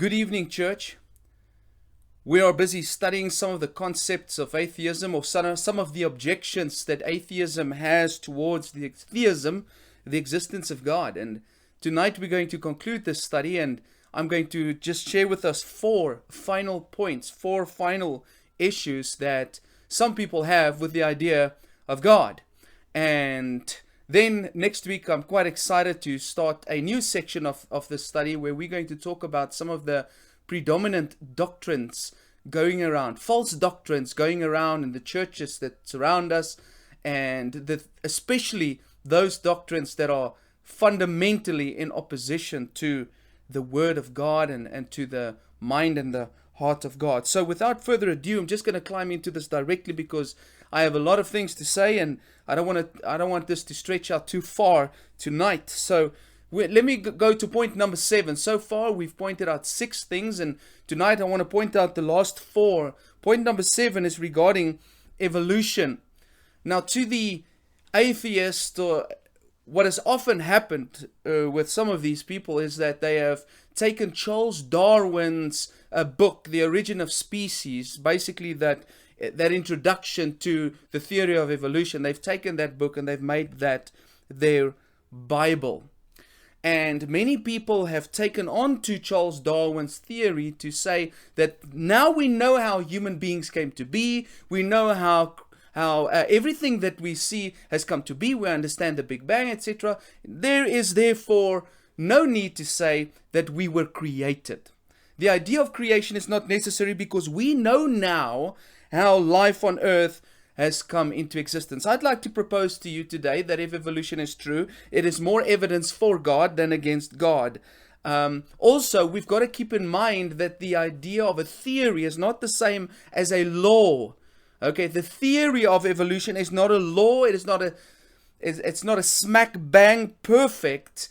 Good evening, church. We are busy studying some of the concepts of atheism, or some of the objections that atheism has towards the theism, the existence of God. And tonight we're going to conclude this study, and I'm going to just share with us four final points, four final issues that some people have with the idea of God. And then next week, I'm quite excited to start a new section of this study where we're going to talk about some of the predominant doctrines going around, false doctrines going around in the churches that surround us, and especially those doctrines that are fundamentally in opposition to the Word of God and to the mind and the heart of God. So without further ado, I'm just going to climb into this directly because I have a lot of things to say, and I don't want this to stretch out too far tonight. So let me go to point number 7. So far we've pointed out 6 things, and tonight I want to point out the last 4. Point number 7 is regarding evolution. Now, to the atheist, or what has often happened with some of these people is that they have taken Charles Darwin's book, The Origin of Species, basically that introduction to the theory of evolution. They've taken that book and they've made that their Bible. And many people have taken on to Charles Darwin's theory to say that now we know how human beings came to be. We know how everything that we see has come to be. We understand the Big Bang, etc. There is therefore no need to say that we were created. The idea of creation is not necessary because we know now how life on earth has come into existence. I'd like to propose to you today that if evolution is true, it is more evidence for God than against God. Also, we've got to keep in mind that the idea of a theory is not the same as a law. Okay, the theory of evolution is not a law. It's not a smack bang perfect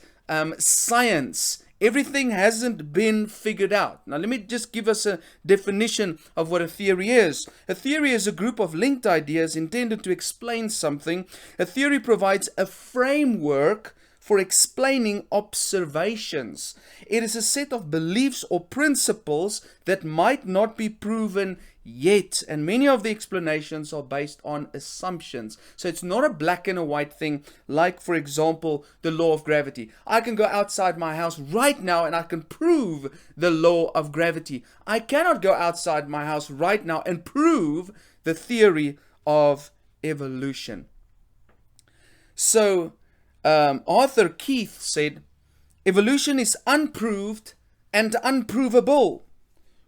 science. Everything hasn't been figured out. Now, let me just give us a definition of what a theory is. A theory is a group of linked ideas intended to explain something. A theory provides a framework for explaining observations. It is a set of beliefs or principles that might not be proven yet, and many of the explanations are based on assumptions. So it's not a black and a white thing, like, for example, the law of gravity. I can go outside my house right now and I can prove the law of gravity. I cannot go outside my house right now and prove the theory of evolution. So Arthur Keith said, evolution is unproved and unprovable.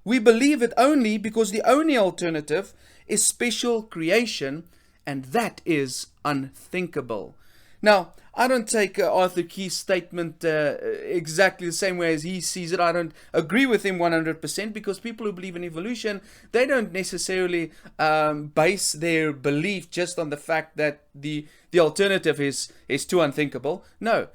We believe it only because the only alternative is special creation, and that is unthinkable. Now, I don't take Arthur Keith's statement exactly the same way as he sees it. I don't agree with him 100% because people who believe in evolution, they don't necessarily base their belief just on the fact that the alternative is too unthinkable. No.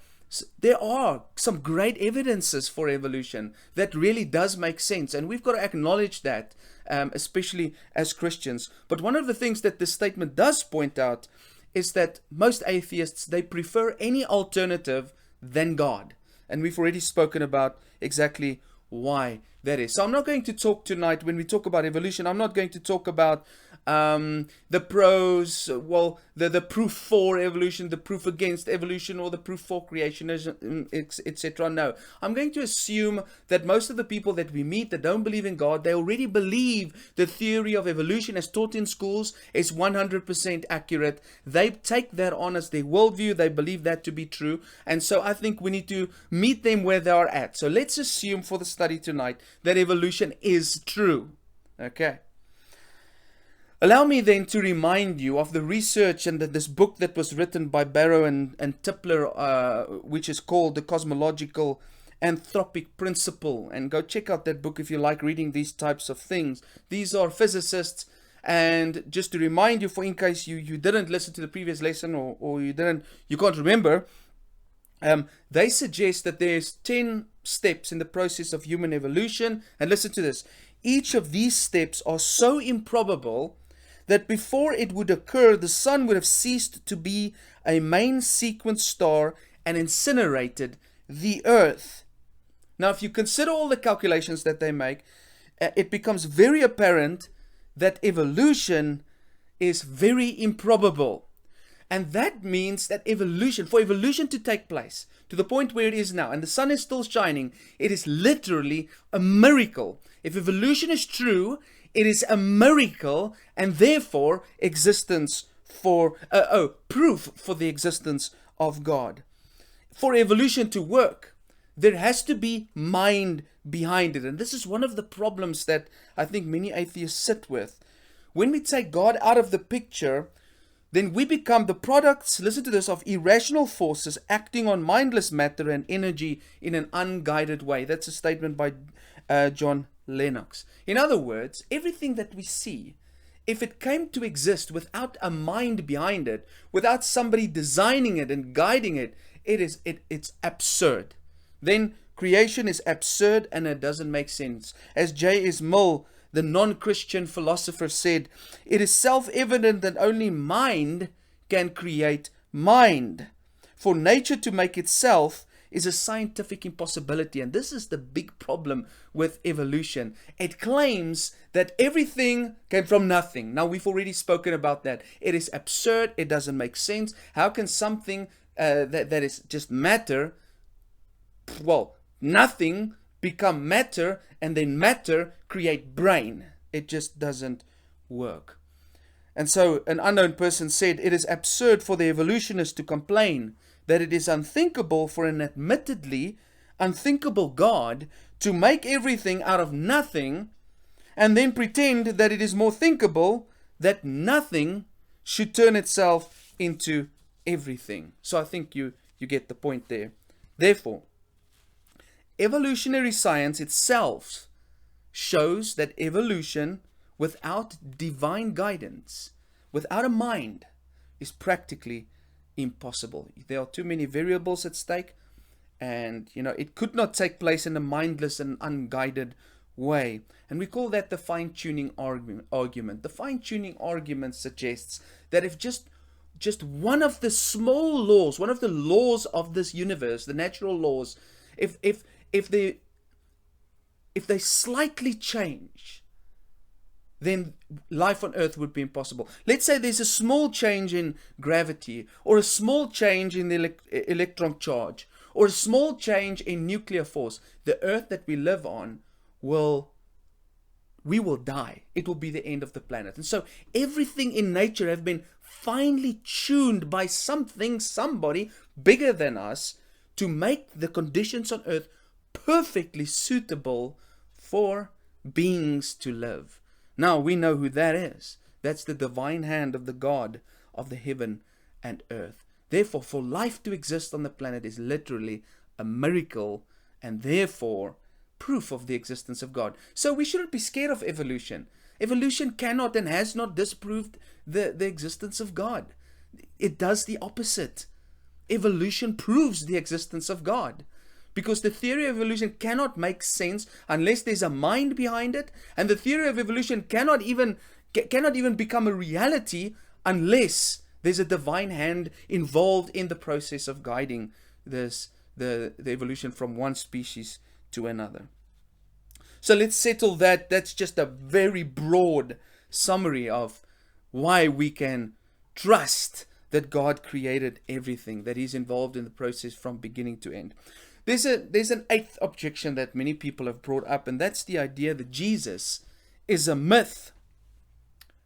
There are some great evidences for evolution that really does make sense, and we've got to acknowledge that, especially as Christians. But one of the things that this statement does point out is that most atheists, they prefer any alternative than God. And we've already spoken about exactly why that is. So I'm not going to talk tonight, when we talk about evolution, I'm not going to talk about the pros, the proof for evolution, the proof against evolution, or the proof for creationism, etc. No, I'm going to assume that most of the people that we meet that don't believe in God, they already believe the theory of evolution as taught in schools is 100% accurate. They take that on as their worldview. They believe that to be true. And so I think we need to meet them where they are at. So let's assume for the study tonight that evolution is true. Okay. Allow me then to remind you of the research and this book that was written by Barrow and Tipler, which is called The Cosmological Anthropic Principle. And go check out that book if you like reading these types of things. These are physicists, and just to remind you, for in case you didn't listen to the previous lesson or you can't remember, they suggest that there's 10 steps in the process of human evolution. And listen to this. Each of these steps are so improbable that before it would occur, the sun would have ceased to be a main sequence star and incinerated the earth. Now, if you consider all the calculations that they make, it becomes very apparent that evolution is very improbable. And that means that for evolution to take place to the point where it is now, and the sun is still shining, it is literally a miracle. If evolution is true, it is a miracle, and therefore proof for the existence of God. For evolution to work, there has to be mind behind it. And this is one of the problems that I think many atheists sit with. When we take God out of the picture, then we become the products, listen to this, of irrational forces acting on mindless matter and energy in an unguided way. That's a statement by John Lennox. In other words, everything that we see, if it came to exist without a mind behind it, without somebody designing it and guiding it, it's absurd. Then creation is absurd and it doesn't make sense. As J.S. Mill, the non-Christian philosopher, said, it is self-evident that only mind can create mind. For nature to make itself is a scientific impossibility. And this is the big problem with evolution. It claims that everything came from nothing. Now, we've already spoken about that. It is absurd. It doesn't make sense. How can something that is just matter, nothing, become matter, and then matter create brain? It just doesn't work. And so an unknown person said, it is absurd for the evolutionists to complain that it is unthinkable for an admittedly unthinkable God to make everything out of nothing and then pretend that it is more thinkable that nothing should turn itself into everything. So I think you get the point there. Therefore, evolutionary science itself shows that evolution without divine guidance, without a mind, is practically impossible. There are too many variables at stake, and it could not take place in a mindless and unguided way. And we call that the fine-tuning argument. The fine-tuning argument suggests that if just one of the small laws, one of the laws of this universe, the natural laws, if they slightly change, then life on earth would be impossible. Let's say there's a small change in gravity, or a small change in the electron charge, or a small change in nuclear force. The earth that we live on we will die. It will be the end of the planet. And so everything in nature have been finely tuned by somebody bigger than us to make the conditions on earth perfectly suitable for beings to live. Now we know who that is. That's the divine hand of the God of the heaven and earth. Therefore, for life to exist on the planet is literally a miracle, and therefore proof of the existence of God. So we shouldn't be scared of evolution. Evolution cannot and has not disproved the existence of God. It does the opposite. Evolution proves the existence of God. Because the theory of evolution cannot make sense unless there's a mind behind it, and the theory of evolution cannot even become a reality unless there's a divine hand involved in the process of guiding the evolution from one species to another. So let's settle that. That's just a very broad summary of why we can trust that God created everything, that He's involved in the process from beginning to end. There's an eighth objection that many people have brought up, and that's the idea that Jesus is a myth.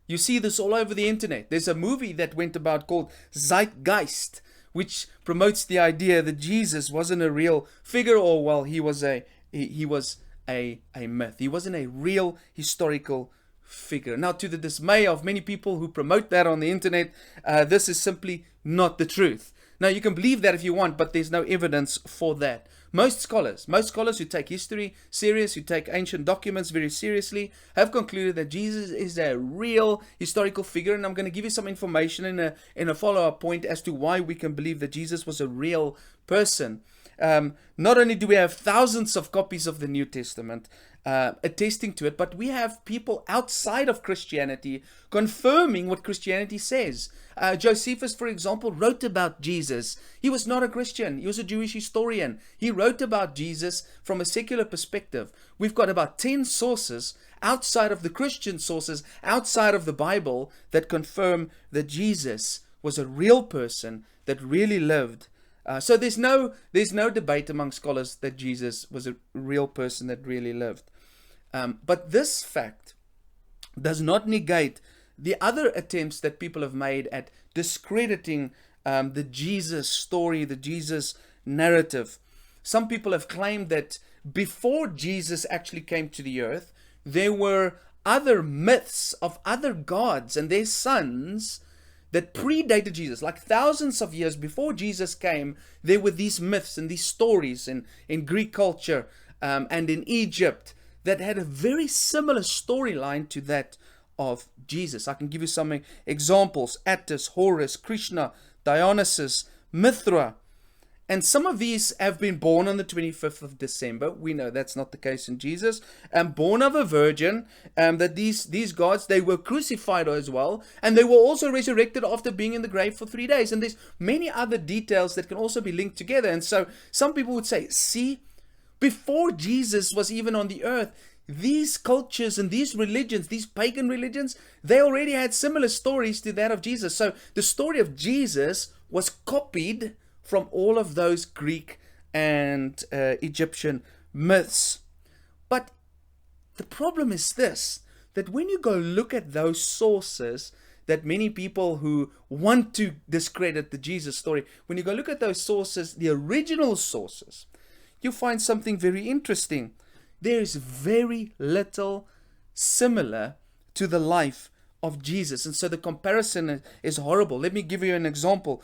You see this all over the internet. There's a movie that went about called Zeitgeist, which promotes the idea that Jesus wasn't a real figure, or he was a myth. He wasn't a real historical figure. Now, to the dismay of many people who promote that on the internet, this is simply not the truth. Now, you can believe that if you want, but there's no evidence for that. Most scholars who take history serious, who take ancient documents very seriously, have concluded that Jesus is a real historical figure. And I'm going to give you some information in a follow-up point as to why we can believe that Jesus was a real person. Not only do we have thousands of copies of the New Testament attesting to it, but we have people outside of Christianity confirming what Christianity says. Josephus, for example, wrote about Jesus. He was not a Christian. He was a Jewish historian. He wrote about Jesus from a secular perspective. We've got about 10 sources outside of the Christian sources, outside of the Bible, that confirm that Jesus was a real person that really lived. So there's no debate among scholars that Jesus was a real person that really lived. But this fact does not negate the other attempts that people have made at discrediting the Jesus story, the Jesus narrative. Some people have claimed that before Jesus actually came to the earth, there were other myths of other gods and their sons that predated Jesus. Like thousands of years before Jesus came, there were these myths and these stories in Greek culture and in Egypt that had a very similar storyline to that of Jesus. I can give you some examples: Attis, Horus, Krishna, Dionysus, Mithra. And some of these have been born on the 25th of December. We know that's not the case in Jesus. Born of a virgin, that these gods, they were crucified as well. And they were also resurrected after being in the grave for 3 days. And there's many other details that can also be linked together. And so some people would say, see, before Jesus was even on the earth, these cultures and these religions, these pagan religions, they already had similar stories to that of Jesus. So the story of Jesus was copied from all of those Greek and Egyptian myths. But the problem is this, that when you go look at those sources that many people who want to discredit the Jesus story, when you go look at those sources, the original sources, you find something very interesting. There is very little similar to the life of Jesus. And so the comparison is horrible. Let me give you an example.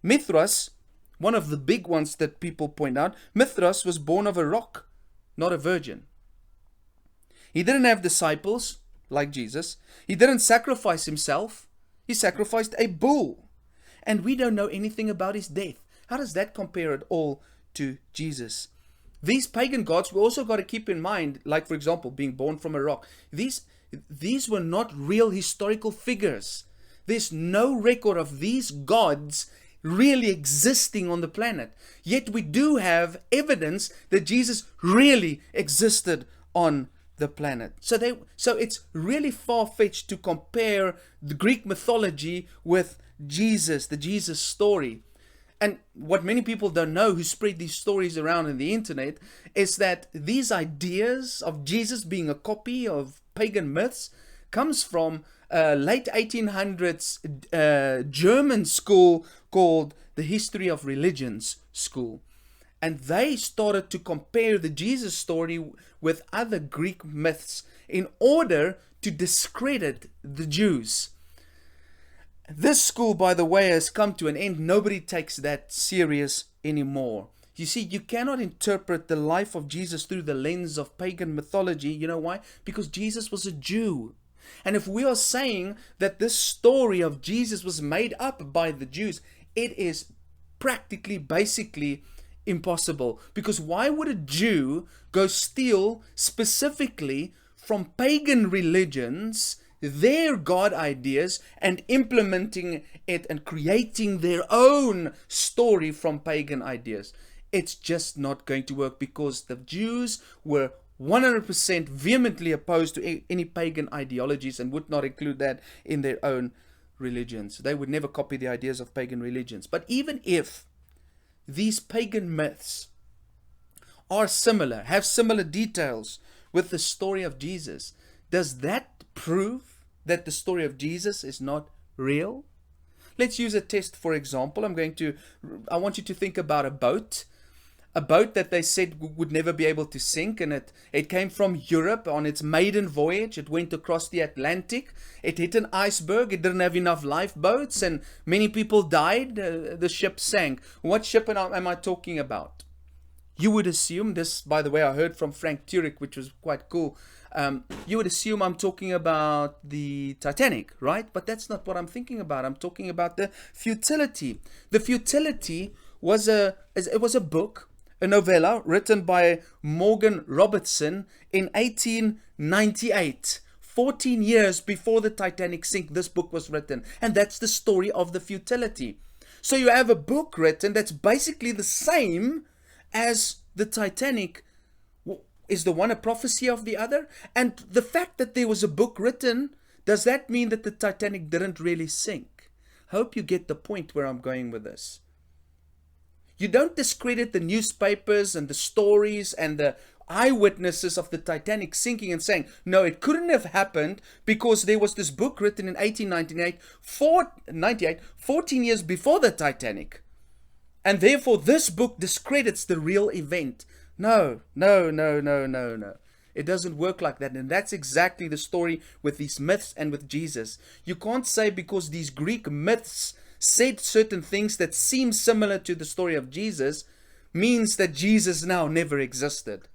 Mithras, one of the big ones that people point out, Mithras was born of a rock, not a virgin. He didn't have disciples like Jesus. He didn't sacrifice himself. He sacrificed a bull. And we don't know anything about his death. How does that compare at all to Jesus? These pagan gods, we also got to keep in mind, like for example, being born from a rock. These were not real historical figures. There's no record of these gods really existing on the planet. Yet we do have evidence that Jesus really existed on the planet. So it's really far-fetched to compare the Greek mythology with Jesus, the Jesus story. And what many people don't know who spread these stories around in the internet is that these ideas of Jesus being a copy of pagan myths comes from late 1800s German school called the History of Religions School. And they started to compare the Jesus story with other Greek myths in order to discredit the Jews. This school, by the way, has come to an end. Nobody takes that serious anymore. You see, you cannot interpret the life of Jesus through the lens of pagan mythology. You know why? Because Jesus was a Jew. And if we are saying that this story of Jesus was made up by the Jews, it is practically, basically impossible. Because why would a Jew go steal specifically from pagan religions their God ideas and implementing it and creating their own story from pagan ideas? It's just not going to work, because the Jews were 100% vehemently opposed to any pagan ideologies and would not include that in their own religions. They would never copy the ideas of pagan religions. But even if these pagan myths are similar, have similar details with the story of Jesus, does that prove that the story of Jesus is not real? Let's use a test, for example. I want you to think about a boat that they said would never be able to sink, and it came from Europe on its maiden voyage. It went across the Atlantic. It hit an iceberg. It didn't have enough lifeboats, and many people died. The ship sank. What ship am I talking about? You would assume this, by the way, I heard from Frank Turek, which was quite cool. You would assume I'm talking about the Titanic, right? But that's not what I'm thinking about. I'm talking about the futility. The futility was a book, a novella written by Morgan Robertson in 1898. 14 years before the Titanic sink, this book was written. And that's the story of the futility. So you have a book written that's basically the same as the Titanic. Is the one a prophecy of the other? And the fact that there was a book written, does that mean that the Titanic didn't really sink? Hope you get the point where I'm going with this. You don't discredit the newspapers and the stories and the eyewitnesses of the Titanic sinking and saying, no, it couldn't have happened because there was this book written in 1898, 14 years before the Titanic. And therefore this book discredits the real event. No. It doesn't work like that. And that's exactly the story with these myths and with Jesus. You can't say because these Greek myths said certain things that seem similar to the story of Jesus means that Jesus now never existed.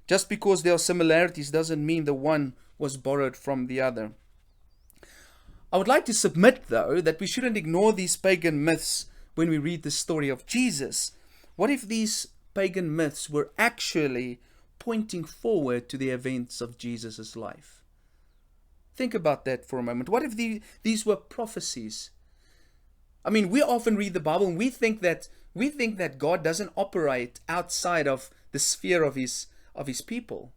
Just because there are similarities doesn't mean the one was borrowed from the other. I would like to submit, though, that we shouldn't ignore these pagan myths when we read the story of Jesus. What if these pagan myths were actually pointing forward to the events of Jesus' life? Think about that for a moment. What if these were prophecies? I mean, we often read the Bible and we think that God doesn't operate outside of the sphere of his people,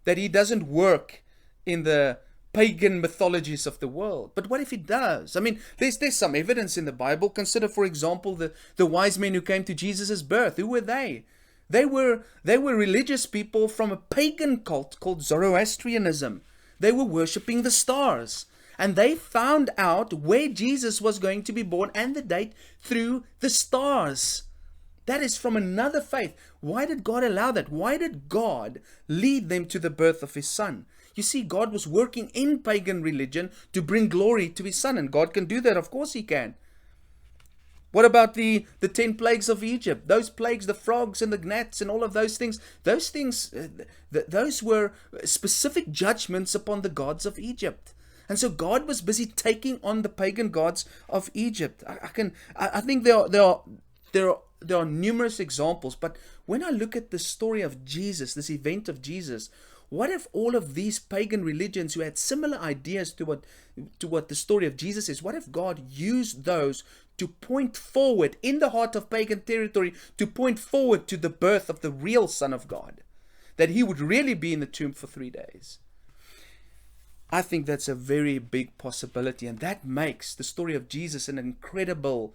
that he doesn't work in the pagan mythologies of the world. But what if he does? I mean, there's some evidence in the Bible. Consider, for example, the wise men who came to Jesus' birth. Who were they? They were religious people from a pagan cult called Zoroastrianism. They were worshipping the stars. And they found out where Jesus was going to be born and the date through the stars. That is from another faith. Why did God allow that? Why did God lead them to the birth of his son? You see, God was working in pagan religion to bring glory to his son. And God can do that. Of course he can. What about the 10 plagues of Egypt? Those plagues, the frogs and the gnats and all of those things. Those were specific judgments upon the gods of Egypt. And so God was busy taking on the pagan gods of Egypt. I think there are numerous examples, but when I look at the story of Jesus, this event of Jesus, what if all of these pagan religions who had similar ideas to what the story of Jesus is, what if God used those to point forward in the heart of pagan territory, to point forward to the birth of the real Son of God, that he would really be in the tomb for 3 days? I think that's a very big possibility, and that makes the story of Jesus an incredible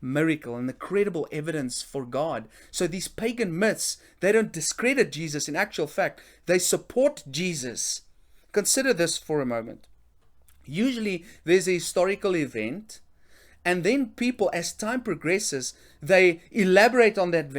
miracle, an incredible evidence for God. So these pagan myths, they don't discredit Jesus. In actual fact, they support Jesus. Consider this for a moment. Usually there's a historical event, and then people, as time progresses, they elaborate on that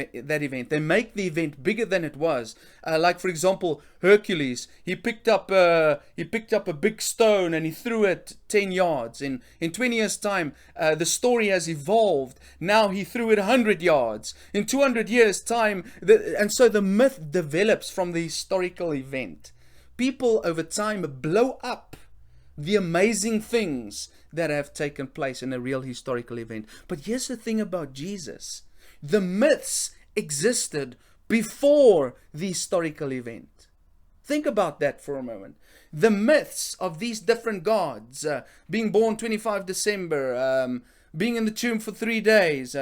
event. They make the event bigger than it was. Like, for example, Hercules. He picked up a big stone and he threw it 10 yards. In 20 years' time, the story has evolved. Now he threw it 100 yards. In 200 years' time, and so the myth develops from the historical event. People over time blow up the amazing things that have taken place in a real historical event. But here's the thing about Jesus. The myths existed before the historical event. Think about that for a moment. The myths of these different gods, being born 25 December, being in the tomb for 3 days,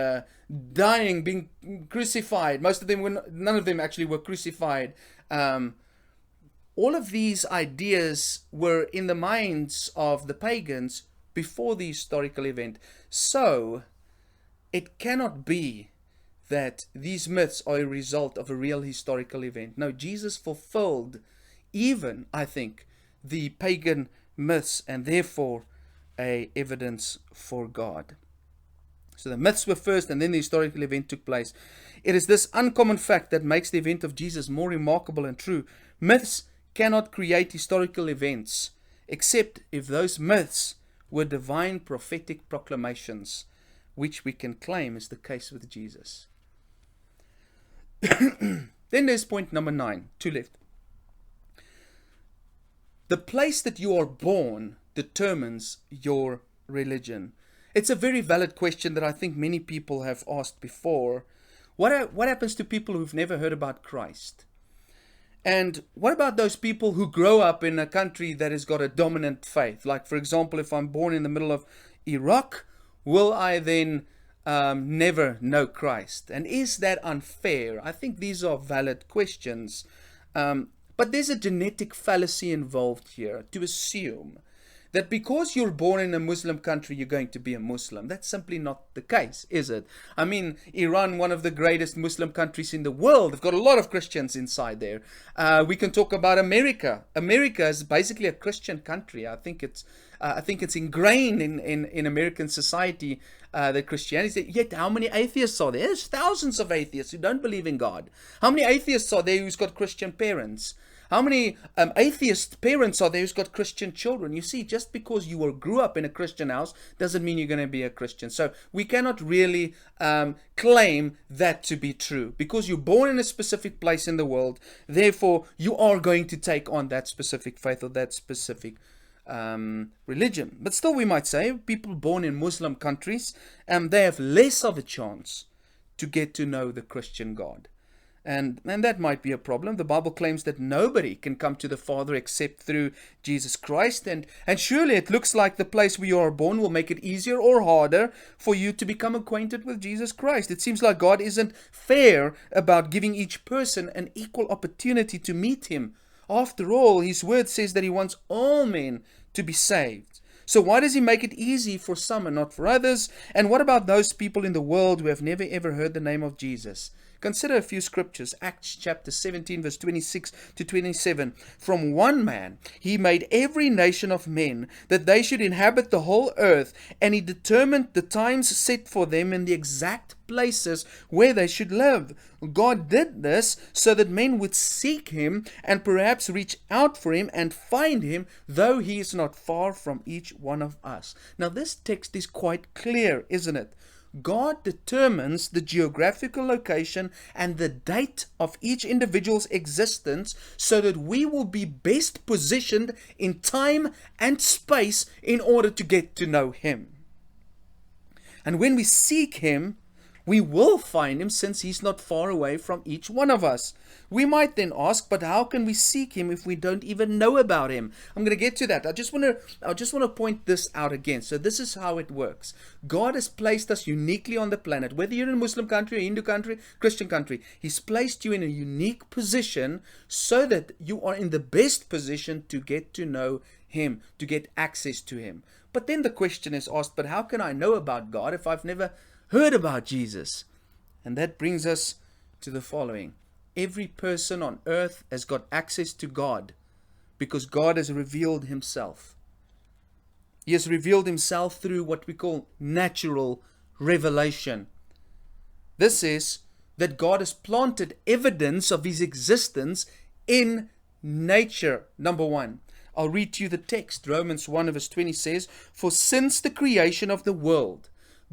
dying, being crucified. None of them actually were crucified. All of these ideas were in the minds of the pagans before the historical event. So, it cannot be that these myths are a result of a real historical event. No, Jesus fulfilled even, I think, the pagan myths, and therefore a evidence for God. So the myths were first, and then the historical event took place. It is this uncommon fact that makes the event of Jesus more remarkable and true. Myths cannot create historical events, except if those myths were divine prophetic proclamations, which we can claim is the case with Jesus. Then there's point number 9, 2 left. The place that you are born determines your religion. It's a very valid question that I think many people have asked before. What happens to people who've never heard about Christ? And what about those people who grow up in a country that has got a dominant faith? Like, for example, if I'm born in the middle of Iraq, will I then never know Christ? And is that unfair? I think these are valid questions. But there's a genetic fallacy involved here to assume that because you're born in a Muslim country, you're going to be a Muslim. That's simply not the case, is it? I mean, Iran, one of the greatest Muslim countries in the world, they've got a lot of Christians inside there. We can talk about America. America is basically a Christian country. I think it's ingrained in American society that Christianity. Yet, how many atheists are there? There's thousands of atheists who don't believe in God. How many atheists are there who's got Christian parents? How many atheist parents are there who's got Christian children? You see, just because you grew up in a Christian house doesn't mean you're going to be a Christian. So we cannot really claim that to be true. Because you're born in a specific place in the world, therefore you are going to take on that specific faith or that specific religion. But still, we might say people born in Muslim countries, they have less of a chance to get to know the Christian God. And that might be a problem. The Bible claims that nobody can come to the Father except through Jesus Christ. And surely it looks like the place where you are born will make it easier or harder for you to become acquainted with Jesus Christ. It seems like God isn't fair about giving each person an equal opportunity to meet Him. After all, His word says that He wants all men to be saved. So why does He make it easy for some and not for others? And what about those people in the world who have never ever heard the name of Jesus? Consider a few scriptures. Acts chapter 17 verse 26 to 27. From one man He made every nation of men, that they should inhabit the whole earth, and He determined the times set for them and the exact places where they should live. God did this so that men would seek Him and perhaps reach out for Him and find Him, though He is not far from each one of us. Now this text is quite clear, isn't it? God determines the geographical location and the date of each individual's existence so that we will be best positioned in time and space in order to get to know Him. And when we seek Him, we will find Him, since He's not far away from each one of us. We might then ask, but how can we seek Him if we don't even know about Him? I'm going to get to that. I just want to point this out again. So this is how it works. God has placed us uniquely on the planet. Whether you're in a Muslim country, a Hindu country, Christian country, He's placed you in a unique position so that you are in the best position to get to know Him, to get access to Him. But then the question is asked, but how can I know about God if I've never heard about Jesus? And that brings us to the following. Every person on earth has got access to God because God has revealed Himself. He has revealed Himself through what we call natural revelation. This is that God has planted evidence of His existence in nature. Number one, I'll read to you the text. Romans 1 verse 20 says, "For since the creation of the world,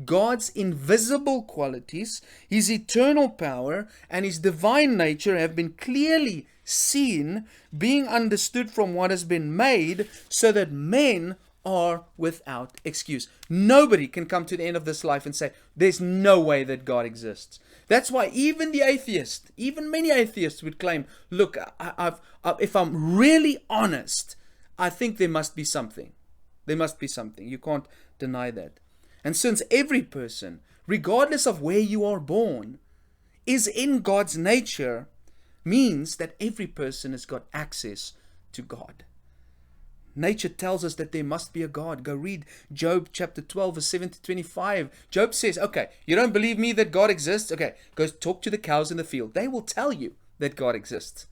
God's invisible qualities, His eternal power, and His divine nature have been clearly seen, being understood from what has been made, so that men are without excuse." Nobody can come to the end of this life and say, there's no way that God exists. That's why even the atheist, even many atheists would claim, look, if I'm really honest, I think there must be something. There must be something. You can't deny that. And since every person, regardless of where you are born, is in God's nature, means that every person has got access to God. Nature tells us that there must be a God. Go read Job chapter 12 verse 7 to 25. Job says, okay, you don't believe me that God exists? Okay, go talk to the cows in the field. They will tell you that God exists.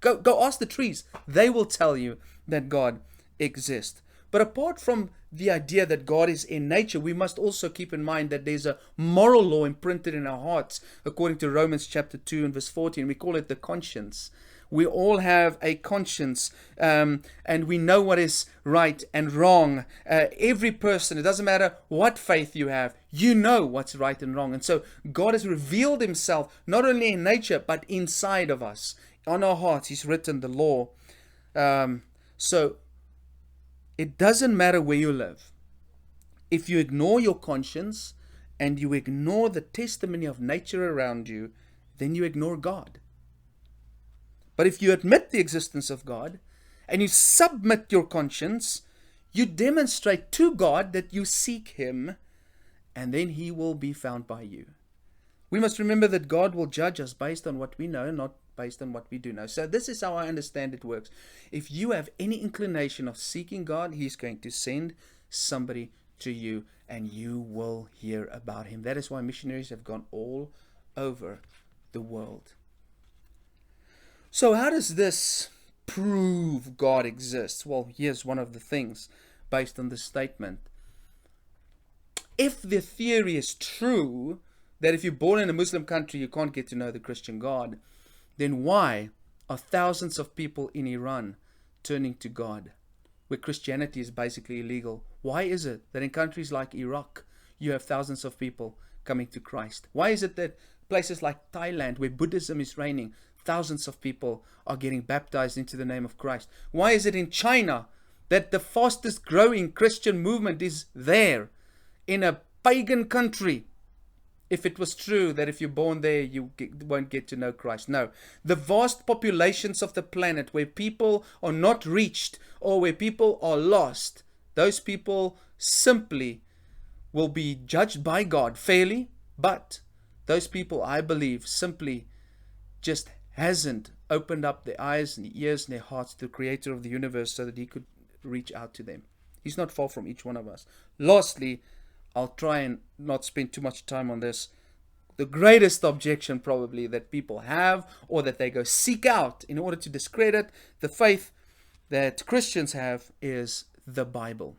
Go ask the trees. They will tell you that God exists. But apart from the idea that God is in nature, we must also keep in mind that there's a moral law imprinted in our hearts, according to Romans chapter 2 and verse 14. We call it the conscience. We all have a conscience, and we know what is right and wrong. Every person, it doesn't matter what faith you have, you know what's right and wrong. And so God has revealed Himself not only in nature, but inside of us. On our hearts, He's written the law. So it doesn't matter where you live. If you ignore your conscience and you ignore the testimony of nature around you, then you ignore God. But if you admit the existence of God and you submit your conscience, you demonstrate to God that you seek Him, and then He will be found by you. We must remember that God will judge us based on what we know, not based on what we do know. So this is how I understand it works. If you have any inclination of seeking God, He's going to send somebody to you, and you will hear about Him. That is why missionaries have gone all over the world. So how does this prove God exists? Well, here's one of the things based on this statement. If the theory is true that if you're born in a Muslim country you can't get to know the Christian God, then why are thousands of people in Iran turning to God, where Christianity is basically illegal? Why is it that in countries like Iraq you have thousands of people coming to Christ? Why is it that places like Thailand, where Buddhism is reigning, thousands of people are getting baptized into the name of Christ? Why is it in China that the fastest growing Christian movement is there, in a pagan country? If it was true that if you're born there you won't get to know Christ. No, the vast populations of the planet where people are not reached or where people are lost, those people simply will be judged by God fairly, but those people, I believe, simply just hasn't opened up their eyes and ears and their hearts to the Creator of the universe so that He could reach out to them. He's not far from each one of us. Lastly, I'll try and not spend too much time on this. The greatest objection probably that people have, or that they go seek out in order to discredit the faith that Christians have, is the Bible.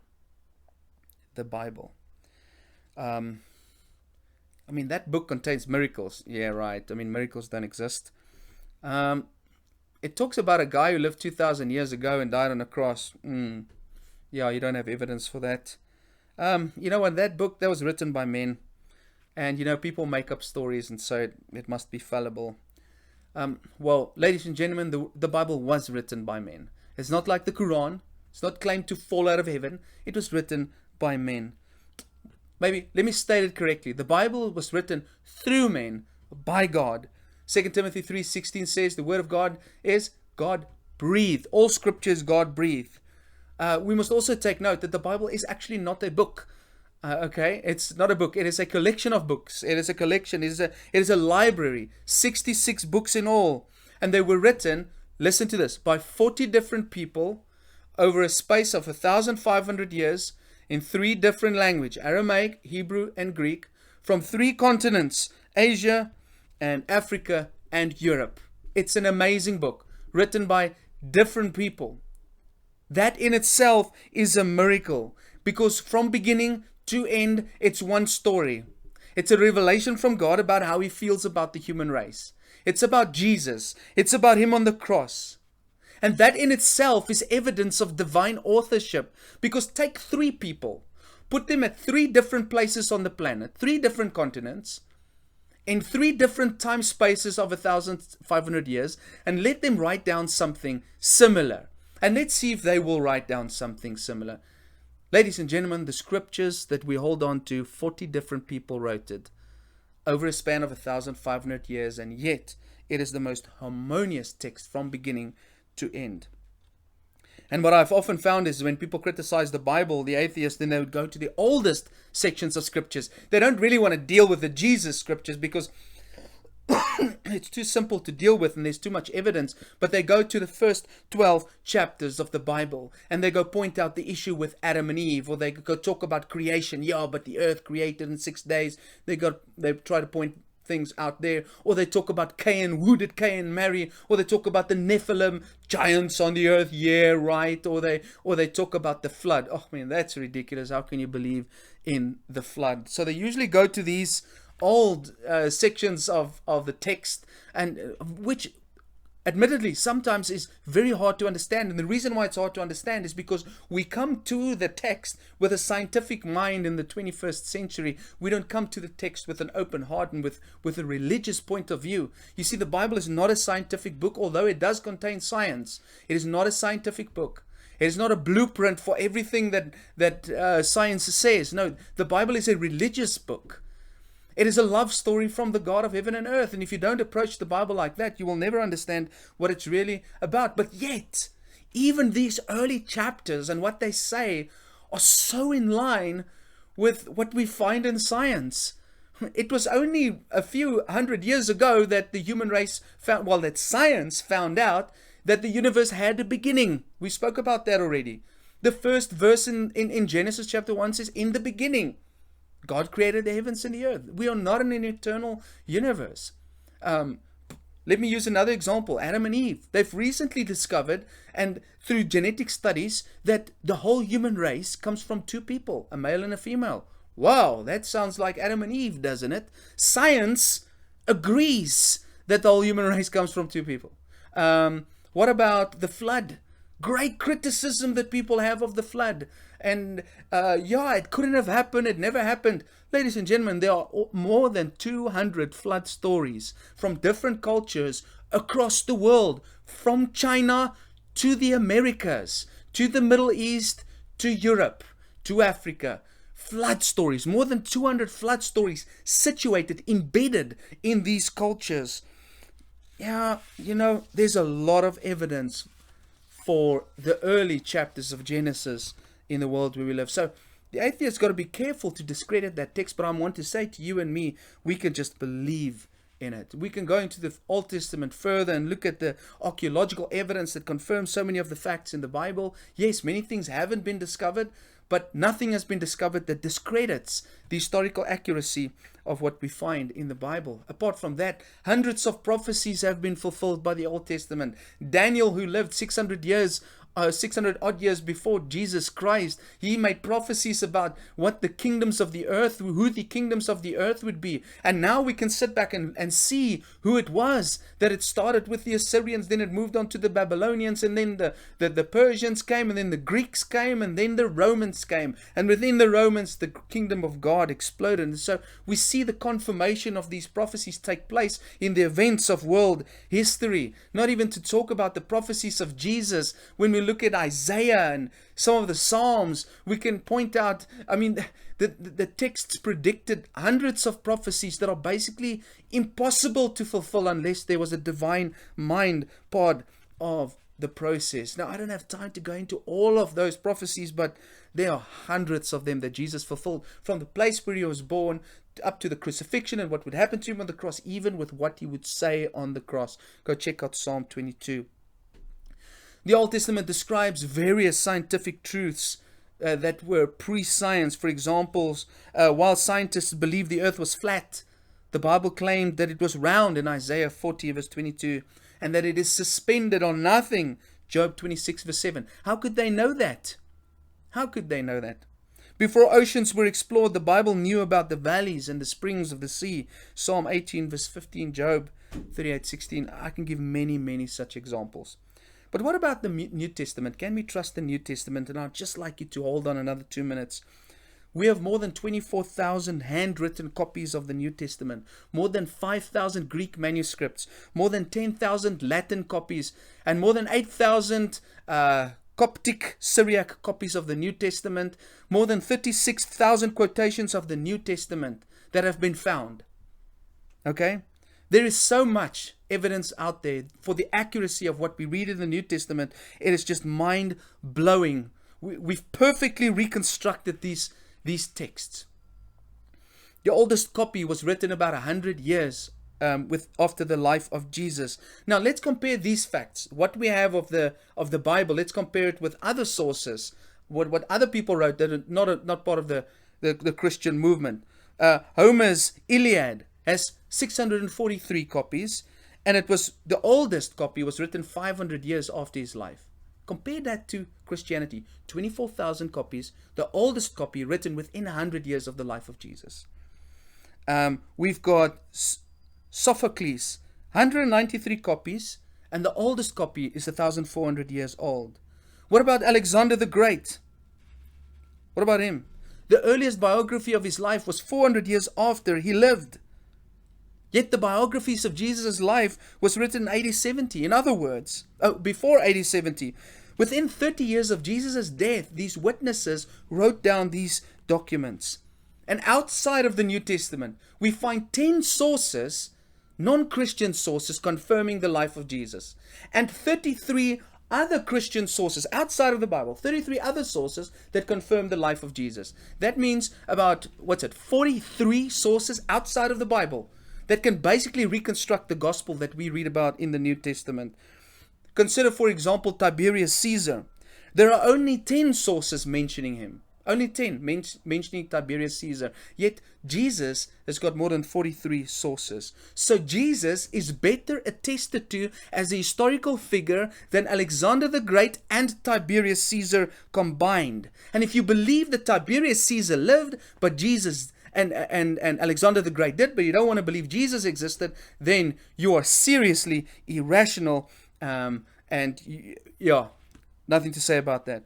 The Bible. I mean, that book contains miracles. Yeah, right. I mean, miracles don't exist. It talks about a guy who lived 2,000 years ago and died on a cross. Yeah, you don't have evidence for that. You know, in that book, that was written by men. And, you know, people make up stories, and so it must be fallible. Well, ladies and gentlemen, the Bible was written by men. It's not like the Quran. It's not claimed to fall out of heaven. It was written by men. Maybe, let me state it correctly. The Bible was written through men, by God. 2 Timothy 3:16 says the Word of God is God-breathed. All Scripture is God-breathed. We must also take note that the Bible is actually not a book. Okay, it's not a book. It is a collection of books. It is a collection. It is a library. 66 books in all. And they were written, listen to this, by 40 different people over a space of 1,500 years in 3 different languages, Aramaic, Hebrew, and Greek, from 3 continents, Asia and Africa and Europe. It's an amazing book written by different people. That in itself is a miracle, because from beginning to end, it's one story. It's a revelation from God about how He feels about the human race. It's about Jesus. It's about Him on the cross. And that in itself is evidence of divine authorship, because take 3 people, put them at 3 different places on the planet, 3 different continents, in 3 different time spaces of 1,500 years, and let them write down something similar. And let's see if they will write down something similar. Ladies and gentlemen, the scriptures that we hold on to, 40 different people wrote it over a span of 1,500 years, and yet it is the most harmonious text from beginning to end. And what I've often found is when people criticize the Bible, the atheists, then they would go to the oldest sections of scriptures. They don't really want to deal with the Jesus scriptures because it's too simple to deal with and there's too much evidence. But they go to the first 12 chapters of the Bible and they go point out the issue with Adam and Eve, or they go talk about creation. Yeah, but the earth created in 6 days. They try to point things out there, or they talk about Cain, who did Cain marry, or they talk about the Nephilim, giants on the earth, yeah, right, or they talk about the flood. Oh man, that's ridiculous. How can you believe in the flood? So they usually go to these old sections of the text, and which admittedly sometimes is very hard to understand. And the reason why it's hard to understand is because we come to the text with a scientific mind in the 21st century. We don't come to the text with an open heart and with a religious point of view. You see, the Bible is not a scientific book, although it does contain science. It is not a scientific book. It is not a blueprint for everything that science says. No, the Bible is a religious book. It is a love story from the God of heaven and earth. And if you don't approach the Bible like that, you will never understand what it's really about. But yet, even these early chapters and what they say are so in line with what we find in science. It was only a few hundred years ago that the human race found, well, that science found out that the universe had a beginning. We spoke about that already. The first verse in Genesis chapter 1 says, in the beginning, God created the heavens and the earth. We are not in an eternal universe. Let me use another example. Adam and Eve. They've recently discovered, and through genetic studies, that the whole human race comes from two people, a male and a female. Wow, that sounds like Adam and Eve, doesn't it? Science agrees that the whole human race comes from two people. What about the flood? Great criticism that people have of the flood. And it couldn't have happened. It never happened. Ladies and gentlemen, there are more than 200 flood stories from different cultures across the world, from China to the Americas, to the Middle East, to Europe, to Africa. Flood stories, more than 200 flood stories situated, embedded in these cultures. Yeah, there's a lot of evidence for the early chapters of Genesis in the world where we live. So the atheist got to be careful to discredit that text, but I want to say to you and me, we can just believe in it. We can go into the Old Testament further and look at the archaeological evidence that confirms so many of the facts in the Bible. Yes, many things haven't been discovered, but nothing has been discovered that discredits the historical accuracy of what we find in the Bible. Apart from that, hundreds of prophecies have been fulfilled by the Old Testament. Daniel, who lived 600 odd years before Jesus Christ, he made prophecies about what the kingdoms of the earth, who the kingdoms of the earth would be. And now we can sit back and see who it was, that it started with the Assyrians, then it moved on to the Babylonians, and then the Persians came, and then the Greeks came, and then the Romans came. And within the Romans, the kingdom of God exploded. And so we see the confirmation of these prophecies take place in the events of world history. Not even to talk about the prophecies of Jesus. When we look at Isaiah and some of the Psalms, we can point out, the texts predicted hundreds of prophecies that are basically impossible to fulfill unless there was a divine mind part of the process. Now, I don't have time to go into all of those prophecies, but there are hundreds of them that Jesus fulfilled, from the place where he was born up to the crucifixion and what would happen to him on the cross, even with what he would say on the cross. Go check out Psalm 22. The Old Testament describes various scientific truths that were pre-science. For example, while scientists believed the earth was flat, the Bible claimed that it was round in Isaiah 40 verse 22, and that it is suspended on nothing, Job 26 verse 7. How could they know that? How could they know that? Before oceans were explored, the Bible knew about the valleys and the springs of the sea. Psalm 18 verse 15, Job 38:16. I can give many, many such examples. But what about the New Testament? Can we trust the New Testament? And I'd just like you to hold on another 2 minutes. We have more than 24,000 handwritten copies of the New Testament, more than 5,000 Greek manuscripts, more than 10,000 Latin copies, and more than 8,000 Coptic Syriac copies of the New Testament, more than 36,000 quotations of the New Testament that have been found. Okay? There is so much evidence out there for the accuracy of what we read in the New Testament. It is just mind-blowing. We've perfectly reconstructed these texts. The oldest copy was written about 100 years after the life of Jesus. Now let's compare these facts. What we have of the Bible, let's compare it with other sources. What other people wrote that are not part of the Christian movement. Homer's Iliad has 643 copies, and it was the oldest copy was written 500 years after his life. Compare that to Christianity, 24,000 copies, the oldest copy written within 100 years of the life of Jesus. We've got Sophocles, 193 copies, and the oldest copy is 1,400 years old. What about Alexander the Great? What about him? The earliest biography of his life was 400 years after he lived. Yet the biographies of Jesus' life was written in AD 70. In other words, before AD 70. Within 30 years of Jesus' death, these witnesses wrote down these documents. And outside of the New Testament, we find 10 sources, non-Christian sources, confirming the life of Jesus. And 33 other Christian sources outside of the Bible, 33 other sources that confirm the life of Jesus. That means about, 43 sources outside of the Bible that can basically reconstruct the gospel that we read about in the New Testament. Consider, for example, Tiberius Caesar. There are only 10 sources mentioning him. Only 10 mentioning Tiberius Caesar. Yet Jesus has got more than 43 sources. So Jesus is better attested to as a historical figure than Alexander the Great and Tiberius Caesar combined. And if you believe that Tiberius Caesar lived, but Jesus and Alexander the Great did, but you don't want to believe Jesus existed, then you are seriously irrational. Nothing to say about that.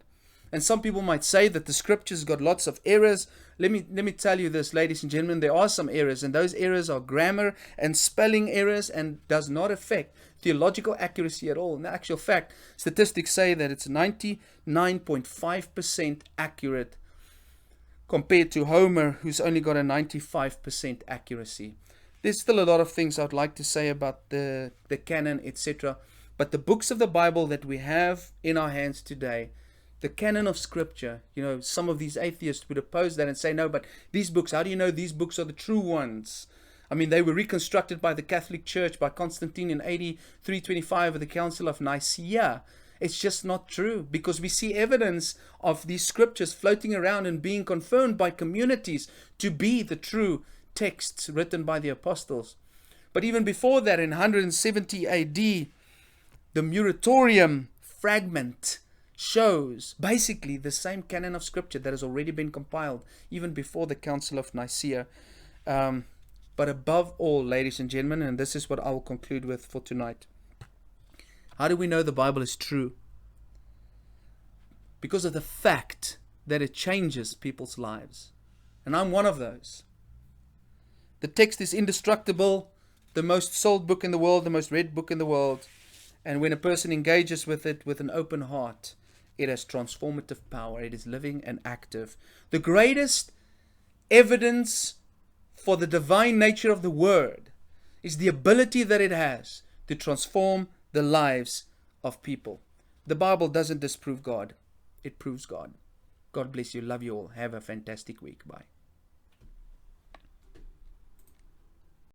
And some people might say that the scriptures got lots of errors. Let me tell you this, ladies and gentlemen, there are some errors, and those errors are grammar and spelling errors and does not affect theological accuracy at all. In actual fact, statistics say that it's 99.5% accurate compared to Homer, who's only got a 95% accuracy. There's still a lot of things I'd like to say about the canon, etc. But the books of the Bible that we have in our hands today, the Canon of Scripture, some of these atheists would oppose that and say, no, but these books, how do you know these books are the true ones? I mean, they were reconstructed by the Catholic Church, by Constantine in AD 325 at the Council of Nicaea. It's just not true, because we see evidence of these scriptures floating around and being confirmed by communities to be the true texts written by the apostles. But even before that, in 170 AD, the Muratorium fragment shows basically the same canon of scripture that has already been compiled even before the Council of Nicaea. But above all, ladies and gentlemen, and this is what I will conclude with for tonight, how do we know the Bible is true? Because of the fact that it changes people's lives. And I'm one of those. The text is indestructible, the most sold book in the world, the most read book in the world. And when a person engages with it with an open heart, it has transformative power. It is living and active. The greatest evidence for the divine nature of the Word is the ability that it has to transform the lives of people. The Bible doesn't disprove God. It proves God. God bless you. Love you all. Have a fantastic week. Bye.